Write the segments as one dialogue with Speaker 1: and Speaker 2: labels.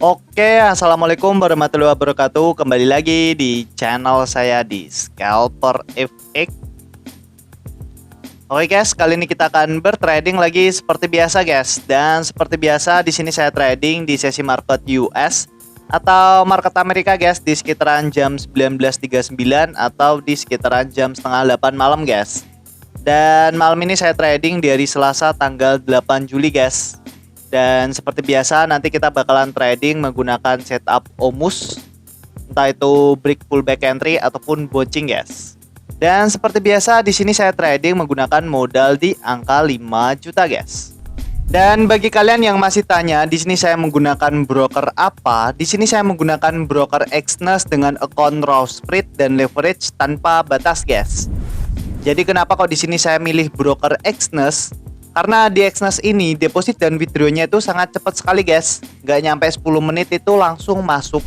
Speaker 1: Oke, assalamualaikum warahmatullahi wabarakatuh. Kembali lagi di channel saya di Scalper FX. Oke guys, kali ini kita akan bertrading lagi seperti biasa guys. Dan seperti biasa di sini saya trading di sesi market US atau market Amerika guys di sekitaran jam 19.39 atau di sekitaran jam setengah 8 malam guys. Dan malam ini saya trading di hari Selasa tanggal 8 Juli guys. Dan seperti biasa nanti kita bakalan trading menggunakan setup OMUS, entah itu break pullback entry ataupun bouncing guys. Dan seperti biasa di sini saya trading menggunakan modal di angka 5 juta guys. Dan bagi kalian yang masih tanya di sini saya menggunakan broker apa? Di sini saya menggunakan broker Exness dengan account raw spread dan leverage tanpa batas guys. Jadi kenapa kok di sini saya milih broker Exness? Karena di Exness ini deposit dan withdrawnya itu sangat cepat sekali guys. Nggak nyampe 10 menit itu langsung masuk.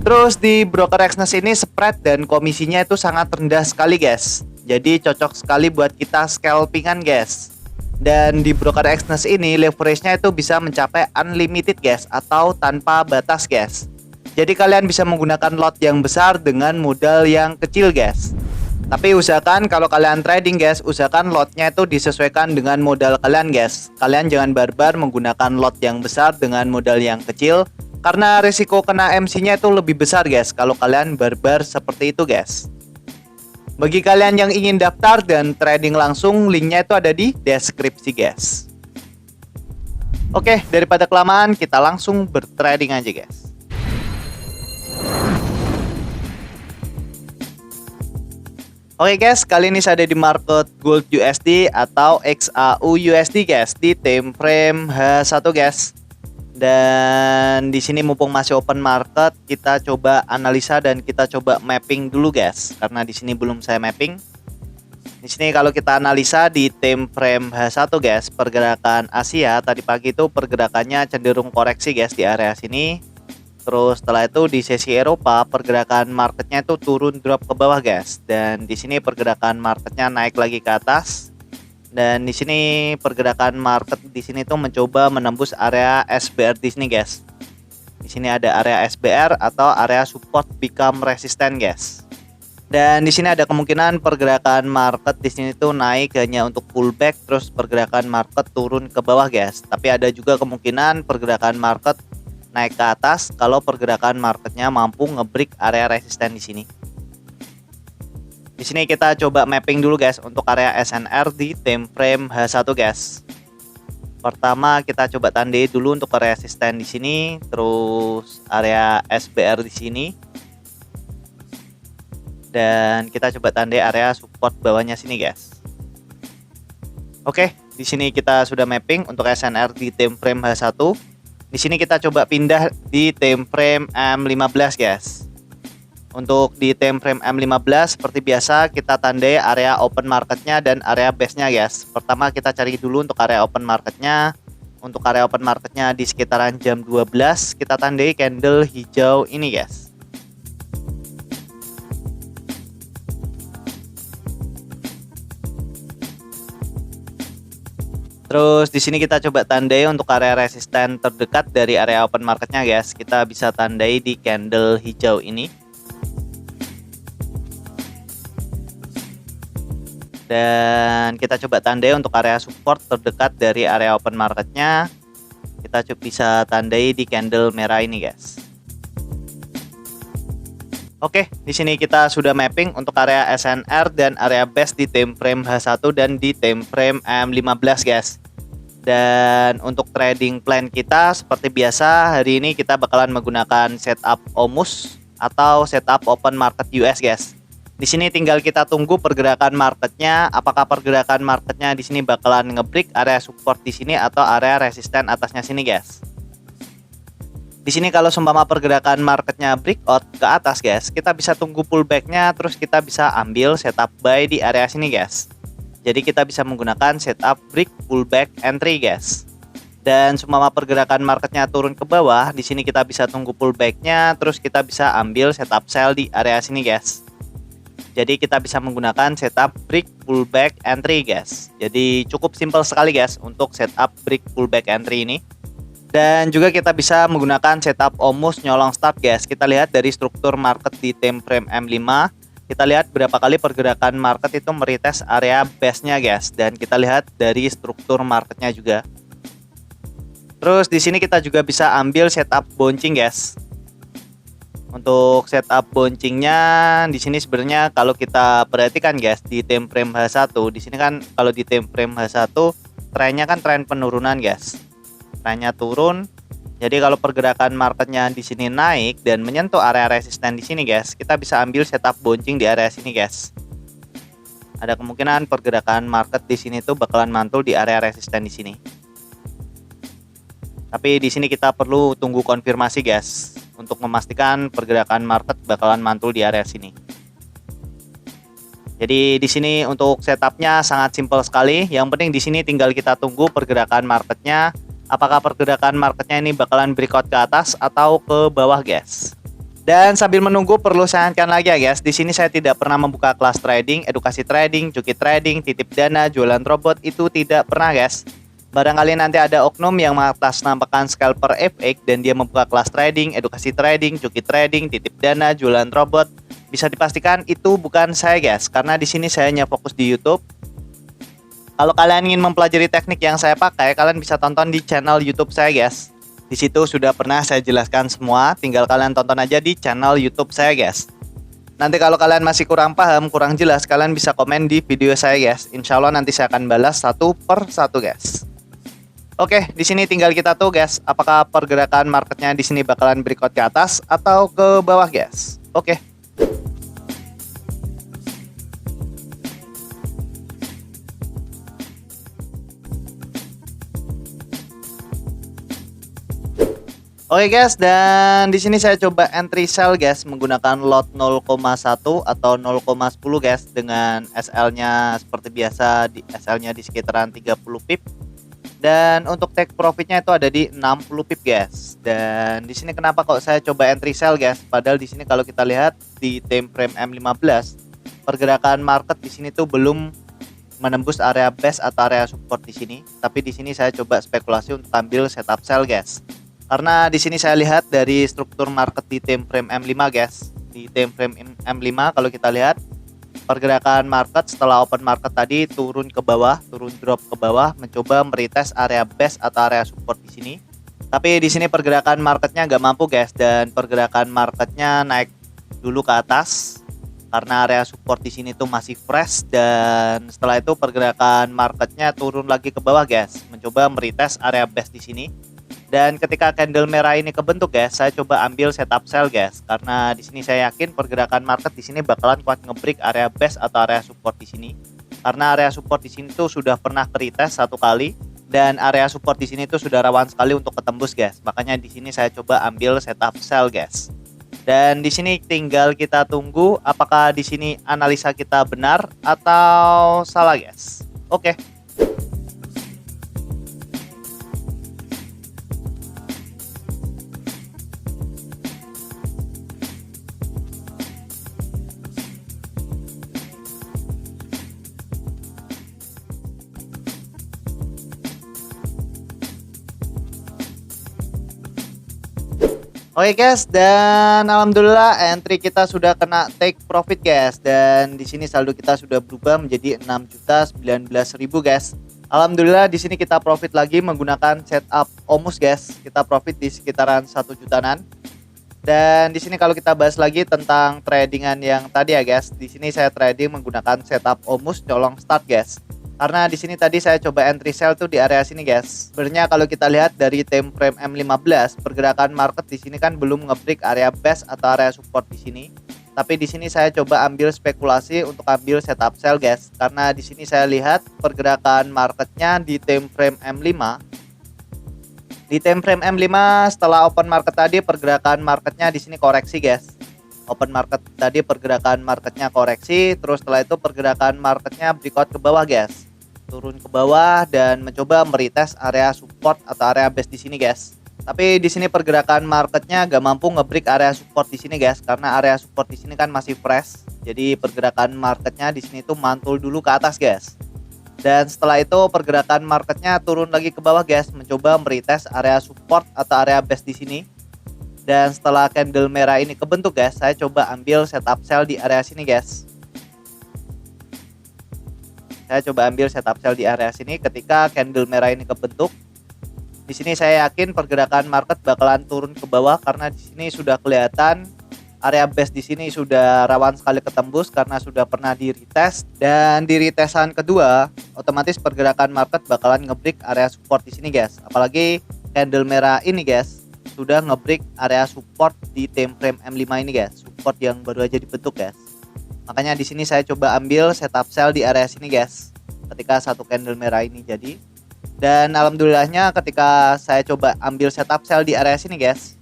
Speaker 1: Terus di broker Exness ini spread dan komisinya itu sangat rendah sekali guys. Jadi cocok sekali buat kita scalpingan guys. Dan di broker Exness ini leverage-nya itu bisa mencapai unlimited guys, atau tanpa batas guys. Jadi kalian bisa menggunakan lot yang besar dengan modal yang kecil guys. Tapi usahakan kalau kalian trading guys, usahakan lotnya itu disesuaikan dengan modal kalian guys. Kalian jangan barbar menggunakan lot yang besar dengan modal yang kecil, karena risiko kena MC-nya itu lebih besar guys kalau kalian barbar seperti itu guys. Bagi kalian yang ingin daftar dan trading langsung, linknya itu ada di deskripsi guys. Oke, daripada kelamaan kita langsung bertrading aja guys. Oke guys, kali ini saya ada di market gold USD atau XAU USD guys di time frame H1 guys. Dan di sini mumpung masih open market, kita coba analisa dan kita coba mapping dulu guys. Karena di sini belum saya mapping. Di sini kalau kita analisa di time frame H1 guys, pergerakan Asia tadi pagi itu pergerakannya cenderung koreksi guys di area sini. Terus setelah itu di sesi Eropa pergerakan marketnya itu turun drop ke bawah guys. Dan di sini pergerakan marketnya naik lagi ke atas. Dan di sini pergerakan market di sini tuh mencoba menembus area SBR di sini guys. Di sini ada area SBR atau area support become resistant guys. Dan di sini ada kemungkinan pergerakan market di sini tuh naik hanya untuk pullback, terus pergerakan market turun ke bawah guys. Tapi ada juga kemungkinan pergerakan market naik ke atas kalau pergerakan marketnya mampu ngebreak area resisten di sini. Di sini kita coba mapping dulu guys untuk area SNR di time frame H1 guys. Pertama kita coba tandai dulu untuk resisten di sini, terus area SBR di sini. Dan kita coba tandai area support bawahnya sini guys. Oke, di sini kita sudah mapping untuk SNR di time frame H1. Di sini kita coba pindah di time frame M15 guys. Untuk di time frame M15 seperti biasa kita tandai area open marketnya dan area base-nya guys. Pertama kita cari dulu untuk area open marketnya. Untuk area open marketnya di sekitaran jam 12 kita tandai candle hijau ini guys. Terus di sini kita coba tandai untuk area resisten terdekat dari area open marketnya guys. Kita bisa tandai di candle hijau ini. Dan kita coba tandai untuk area support terdekat dari area open marketnya. Kita coba bisa tandai di candle merah ini guys. Oke, di sini kita sudah mapping untuk area SNR dan area base di time frame H1 dan di time frame M15 guys. Dan untuk trading plan kita seperti biasa hari ini kita bakalan menggunakan setup OMUS atau setup open market US guys. Di sini tinggal kita tunggu pergerakan marketnya, apakah pergerakan marketnya di sini bakalan ngebreak area support di sini atau area resisten atasnya sini guys. Di sini kalau seumpama pergerakan marketnya breakout ke atas guys, kita bisa tunggu pullbacknya, terus kita bisa ambil setup buy di area sini guys. Jadi kita bisa menggunakan setup break pullback entry guys. Dan seumpama pergerakan marketnya turun ke bawah, di sini kita bisa tunggu pullbacknya, terus kita bisa ambil setup sell di area sini guys. Jadi kita bisa menggunakan setup break pullback entry guys. Jadi cukup simpel sekali guys untuk setup break pullback entry ini. Dan juga kita bisa menggunakan setup Omus nyolong start guys. Kita lihat dari struktur market di time frame M5. Kita lihat berapa kali pergerakan market itu meretest area base-nya guys. Dan kita lihat dari struktur marketnya juga. Terus di sini kita juga bisa ambil setup bouncing guys. Untuk setup bouncingnya di sini sebenarnya kalau kita perhatikan guys di time frame H1 di sini kan kalau di time frame H1 trennya kan tren penurunan guys. Trennya turun. Jadi kalau pergerakan marketnya di sini naik dan menyentuh area resisten di sini guys, kita bisa ambil setup bouncing di area sini guys. Ada kemungkinan pergerakan market di sini tuh bakalan mantul di area resisten di sini. Tapi di sini kita perlu tunggu konfirmasi guys untuk memastikan pergerakan market bakalan mantul di area sini. Jadi di sini untuk setupnya sangat simpel sekali. Yang penting di sini tinggal kita tunggu pergerakan marketnya. Apakah pergerakan marketnya ini bakalan breakout ke atas atau ke bawah guys. Dan sambil menunggu perlu saya ingatkan lagi ya guys, di sini saya tidak pernah membuka kelas trading, edukasi trading, cuki trading, titip dana, jualan robot, itu tidak pernah guys. Barangkali nanti ada oknum yang mengatasnamakan scalper FX dan dia membuka kelas trading, edukasi trading, cuki trading, titip dana, jualan robot. Bisa dipastikan itu bukan saya guys, karena di sini saya hanya fokus di YouTube. Kalau kalian ingin mempelajari teknik yang saya pakai, kalian bisa tonton di channel YouTube saya guys. Di situ sudah pernah saya jelaskan semua, tinggal kalian tonton aja di channel YouTube saya guys. Nanti kalau kalian masih kurang paham, kurang jelas, kalian bisa komen di video saya guys. Insya Allah nanti saya akan balas satu per satu guys. Oke, di sini tinggal kita tuh guys, apakah pergerakan marketnya di sini bakalan breakout ke atas atau ke bawah guys. Oke. Oke guys, dan di sini saya coba entry sell guys menggunakan lot 0,1 atau 0,10 guys dengan SL-nya seperti biasa, di SL-nya di sekitaran 30 pip. Dan untuk take profitnya itu ada di 60 pip guys. Dan di sini kenapa kok saya coba entry sell guys? Padahal di sini kalau kita lihat di time frame M15, pergerakan market di sini tuh belum menembus area base atau area support di sini. Tapi di sini saya coba spekulasi untuk ambil setup sell guys. Karena di sini saya lihat dari struktur market di time frame M5 guys. Di time frame M5 kalau kita lihat pergerakan market setelah open market tadi turun ke bawah, turun drop ke bawah, mencoba meretest area base atau area support di sini. Tapi di sini pergerakan marketnya nggak mampu guys, dan pergerakan marketnya naik dulu ke atas karena area support di sini tuh masih fresh, dan setelah itu pergerakan marketnya turun lagi ke bawah guys, mencoba meretest area base di sini. Dan ketika candle merah ini kebentuk guys, saya coba ambil setup sell guys, karena di sini saya yakin pergerakan market di sini bakalan kuat ngebreak area base atau area support di sini. Karena area support di sini tuh sudah pernah retest satu kali, dan area support di sini tuh sudah rawan sekali untuk ketembus guys. Makanya di sini saya coba ambil setup sell guys. Dan di sini tinggal kita tunggu apakah di sini analisa kita benar atau salah guys. Oke. Oke guys, dan alhamdulillah entry kita sudah kena take profit guys, dan di sini saldo kita sudah berubah menjadi 6.019.000 guys. Alhamdulillah di sini kita profit lagi menggunakan setup Omus guys. Kita profit di sekitaran 1 jutaan. Dan di sini kalau kita bahas lagi tentang tradingan yang tadi ya guys, di sini saya trading menggunakan setup Omus colong start guys. Karena di sini tadi saya coba entry sell tuh di area sini guys. Sebenarnya kalau kita lihat dari time frame M15, pergerakan market di sini kan belum ngebreak area base atau area support di sini. Tapi di sini saya coba ambil spekulasi untuk ambil setup sell guys. Karena di sini saya lihat pergerakan marketnya di time frame M5. Di time frame M5 setelah open market tadi pergerakan marketnya di sini koreksi guys. Open market tadi pergerakan marketnya koreksi, terus setelah itu pergerakan marketnya breakout ke bawah guys. Turun ke bawah dan mencoba meretest area support atau area base di sini guys. Tapi di sini pergerakan marketnya gak mampu ngebreak area support di sini guys, karena area support di sini kan masih fresh. Jadi pergerakan marketnya di sini tuh mantul dulu ke atas guys. Dan setelah itu pergerakan marketnya turun lagi ke bawah guys, mencoba meretest area support atau area base di sini. Dan setelah candle merah ini kebentuk guys, saya coba ambil setup sell di area sini guys. Saya coba ambil setup sell di area sini ketika candle merah ini kebentuk. Di sini saya yakin pergerakan market bakalan turun ke bawah karena di sini sudah kelihatan area base di sini sudah rawan sekali ketembus karena sudah pernah di retest, dan di retestan kedua otomatis pergerakan market bakalan ngebreak area support di sini guys. Apalagi candle merah ini guys sudah ngebreak area support di time frame M5 ini guys, support yang baru aja dibentuk guys. Makanya di sini saya coba ambil setup sell di area sini guys ketika satu candle merah ini jadi. Dan alhamdulillahnya ketika saya coba ambil setup sell di area sini guys,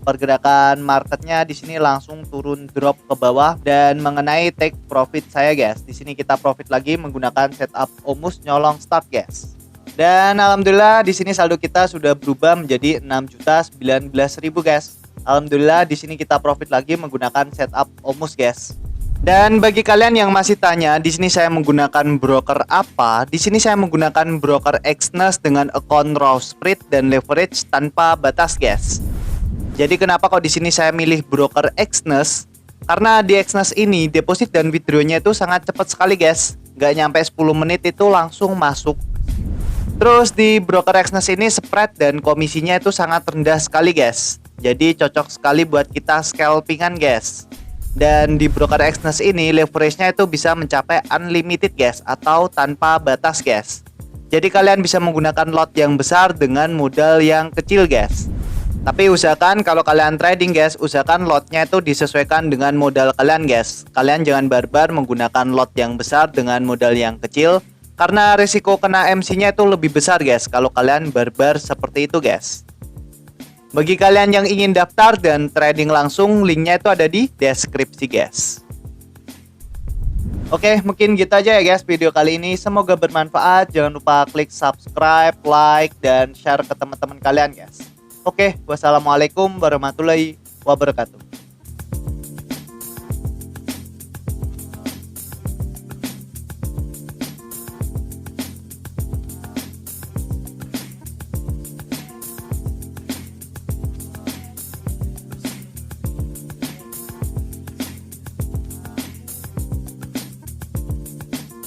Speaker 1: pergerakan marketnya di sini langsung turun drop ke bawah dan mengenai take profit saya guys. Di sini kita profit lagi menggunakan setup Omus nyolong start guys. Dan alhamdulillah di sini saldo kita sudah berubah menjadi 6.019.000 guys. Alhamdulillah di sini kita profit lagi menggunakan setup Omus guys. Dan bagi kalian yang masih tanya, di sini saya menggunakan broker apa? Di sini saya menggunakan broker Exness dengan account raw spread dan leverage tanpa batas guys. Jadi kenapa kok di sini saya milih broker Exness? Karena di Exness ini deposit dan withdrawnya itu sangat cepat sekali guys. Nggak nyampe 10 menit itu langsung masuk. Terus di broker Exness ini spread dan komisinya itu sangat rendah sekali guys. Jadi cocok sekali buat kita scalpingan guys. Dan di broker Exness ini leverage-nya itu bisa mencapai unlimited guys, atau tanpa batas guys. Jadi kalian bisa menggunakan lot yang besar dengan modal yang kecil guys. Tapi usahakan kalau kalian trading guys, usahakan lotnya itu disesuaikan dengan modal kalian guys. Kalian jangan barbar menggunakan lot yang besar dengan modal yang kecil, karena risiko kena MC-nya itu lebih besar guys kalau kalian barbar seperti itu guys. Bagi kalian yang ingin daftar dan trading langsung, linknya itu ada di deskripsi guys. Oke, mungkin gitu aja ya guys video kali ini. Semoga bermanfaat. Jangan lupa klik subscribe, like, dan share ke teman-teman kalian guys. Oke, wassalamualaikum warahmatullahi wabarakatuh.